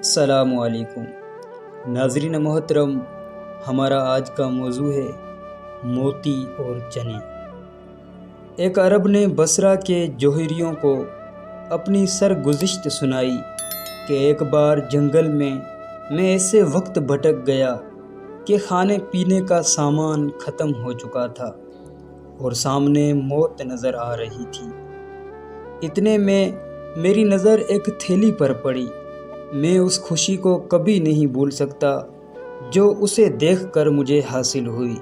السلام علیکم ناظرین محترم، ہمارا آج کا موضوع ہے موتی اور چنے۔ ایک عرب نے بصرہ کے جوہریوں کو اپنی سرگزشت سنائی کہ ایک بار جنگل میں ایسے وقت بھٹک گیا کہ کھانے پینے کا سامان ختم ہو چکا تھا اور سامنے موت نظر آ رہی تھی۔ اتنے میں میری نظر ایک تھیلی پر پڑی۔ میں اس خوشی کو کبھی نہیں بھول سکتا جو اسے دیکھ کر مجھے حاصل ہوئی۔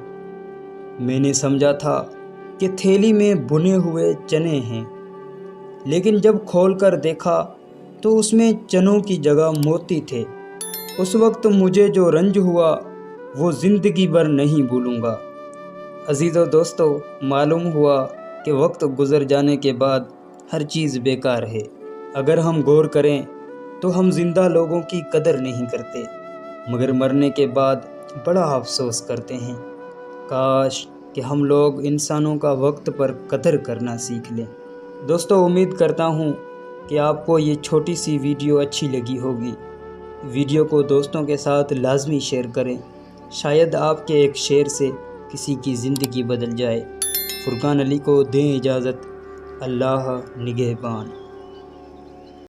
میں نے سمجھا تھا کہ تھیلی میں بنے ہوئے چنے ہیں، لیکن جب کھول کر دیکھا تو اس میں چنوں کی جگہ موتی تھے۔ اس وقت مجھے جو رنج ہوا وہ زندگی بھر نہیں بھولوں گا۔ عزیزو دوستو، معلوم ہوا کہ وقت گزر جانے کے بعد ہر چیز بیکار ہے۔ اگر ہم غور کریں تو ہم زندہ لوگوں کی قدر نہیں کرتے، مگر مرنے کے بعد بڑا افسوس کرتے ہیں۔ کاش کہ ہم لوگ انسانوں کا وقت پر قدر کرنا سیکھ لیں۔ دوستو، امید کرتا ہوں کہ آپ کو یہ چھوٹی سی ویڈیو اچھی لگی ہوگی۔ ویڈیو کو دوستوں کے ساتھ لازمی شیئر کریں، شاید آپ کے ایک شیئر سے کسی کی زندگی بدل جائے۔ فرقان علی کو دیں اجازت۔ اللہ نگہبان۔